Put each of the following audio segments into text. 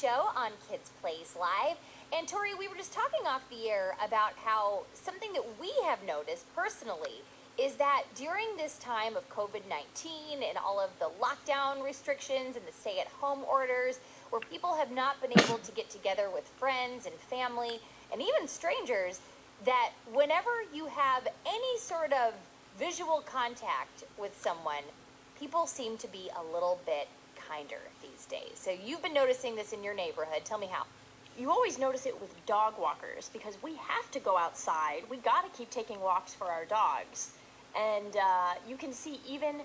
show on Kids Place Live. And Tori, we were just talking off the air about how something that we have noticed personally is that during this time of COVID-19 and all of the lockdown restrictions and the stay-at-home orders, where people have not been able to get together with friends and family and even strangers, that whenever you have any sort of visual contact with someone, people seem to be a little bit kinder these days. So you've been noticing this in your neighborhood. Tell me how. You always notice it with dog walkers because we have to go outside. We got to keep taking walks for our dogs. And you can see, even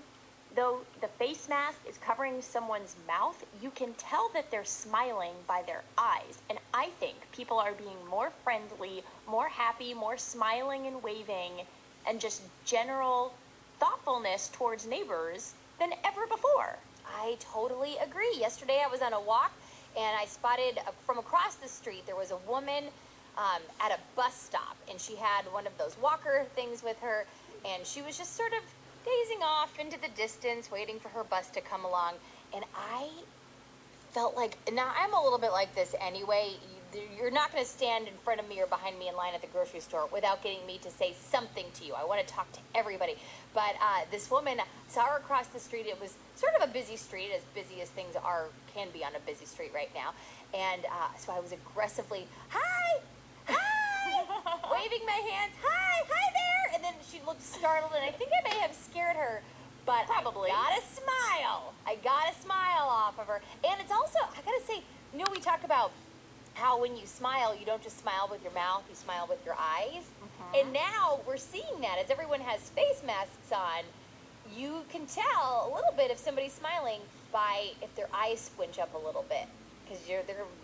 though the face mask is covering someone's mouth, you can tell that they're smiling by their eyes. And I think people are being more friendly, more happy, more smiling and waving, and just general thoughtfulness towards neighbors than ever before. I totally agree. Yesterday I was on a walk and I spotted from across the street there was a woman at a bus stop, and she had one of those walker things with her, and she was just sort of gazing off into the distance waiting for her bus to come along. And I felt like, now I'm a little bit like this anyway, you're not going to stand in front of me or behind me in line at the grocery store without getting me to say something to you. I want to talk to everybody. But this woman, saw her across the street. It was sort of a busy street, as busy as things can be on a busy street right now. And so I was aggressively, hi, waving my hands, hi there. And then she looked startled, and I think I may have scared her. But probably. I got a smile off of her. And it's also, I got to say, we talk about how when you smile, you don't just smile with your mouth, you smile with your eyes. Mm-hmm. And now we're seeing that as everyone has face masks on, you can tell a little bit if somebody's smiling by if their eyes squinch up a little bit, because their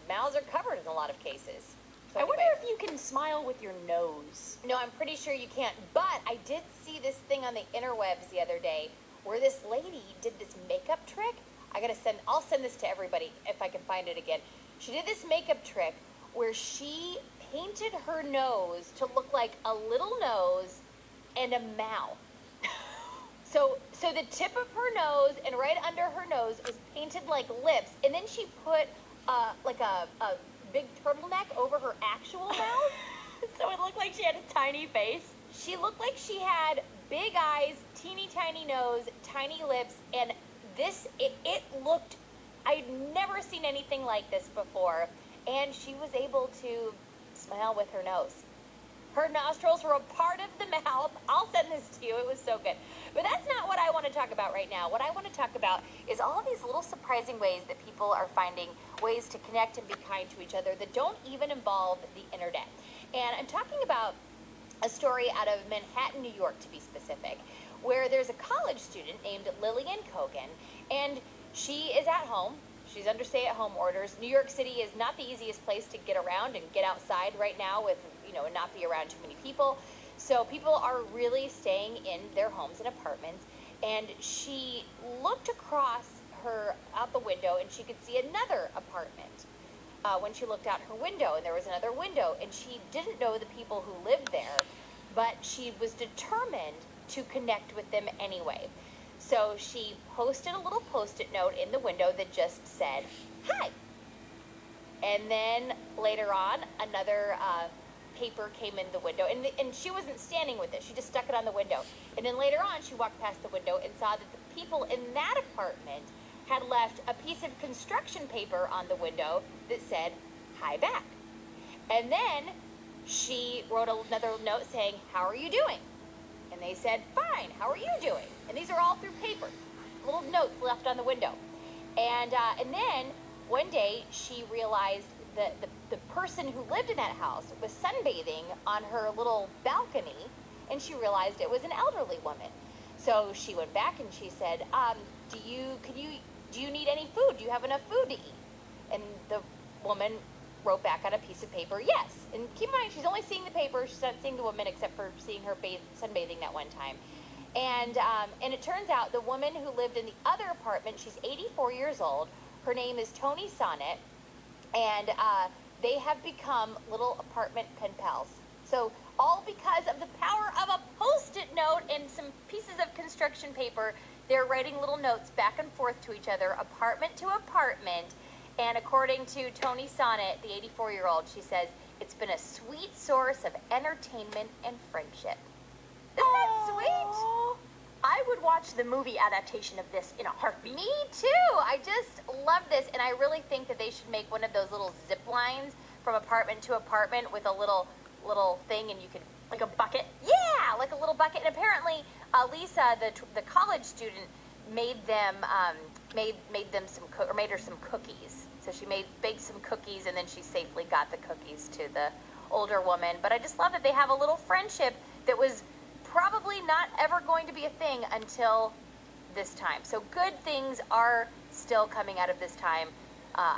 mouths are covered in a lot of cases. So I wonder if you can smile with your nose. No, I'm pretty sure you can't. But I did see this thing on the interwebs the other day where this lady did this makeup trick. I'll send this to everybody if I can find it again. She did this makeup trick where she painted her nose to look like a little nose and a mouth. So the tip of her nose and right under her nose was painted like lips, and then she put like a big turtleneck over her actual mouth. So it looked like she had a tiny face. She looked like she had big eyes, teeny tiny nose, tiny lips, and it looked, I'd never seen anything like this before. And she was able to smile with her nose. Her nostrils were a part of the mouth. I'll send this to you. It was so good. But that's not what I want to talk about right now. What I want to talk about is all of these little surprising ways that people are finding ways to connect and be kind to each other that don't even involve the internet. And I'm talking about a story out of Manhattan, New York, to be specific, where there's a college student named Lillian Kogan, and she is at home. She's under stay-at-home orders. New York City is not the easiest place to get around and get outside right now with, and not be around too many people. So people are really staying in their homes and apartments. And she looked out the window, and she could see another apartment when she looked out her window, and there was another window. And she didn't know the people who lived there, but she was determined to connect with them anyway. So she posted a little Post-it note in the window that just said, hi. And then later on, another paper came in the window, and she wasn't standing with it. She just stuck it on the window. And then later on, she walked past the window and saw that the people in that apartment had left a piece of construction paper on the window that said, hi back. And then she wrote another note saying, how are you doing? And they said, fine, how are you doing? And these are all through paper, little notes left on the window. And then one day she realized that the person who lived in that house was sunbathing on her little balcony, and she realized it was an elderly woman. So she went back and she said, do you need any food? Do you have enough food to eat? And the woman wrote back on a piece of paper, yes. And keep in mind, she's only seeing the paper. She's not seeing the woman except for seeing her sunbathing that one time. And it turns out the woman who lived in the other apartment, she's 84 years old. Her name is Tony Sonnet, and they have become little apartment pen pals. So all because of the power of a Post-it note and some pieces of construction paper, they're writing little notes back and forth to each other, apartment to apartment, And according to Tony Sonnet, the 84-year-old, she says, it's been a sweet source of entertainment and friendship. Isn't that sweet? I would watch the movie adaptation of this in a heartbeat. Me too. I just love this, and I really think that they should make one of those little zip lines from apartment to apartment with a little thing, and you could, Like a bucket? yeah, like a little bucket. And apparently, Lisa, the college student, made her some cookies. So she baked some cookies, and then she safely got the cookies to the older woman. But I just love that they have a little friendship that was probably not ever going to be a thing until this time. So good things are still coming out of this time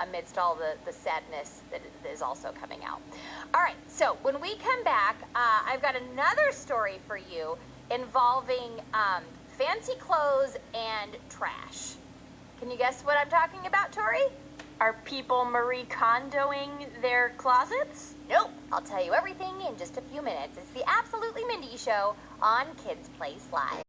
amidst all the sadness that is also coming out. All right, so when we come back, I've got another story for you involving fancy clothes and trash. Can you guess what I'm talking about, Tori? Are people Marie Kondoing their closets? Nope. I'll tell you everything in just a few minutes. It's the Absolutely Mindy Show on Kids Place Live.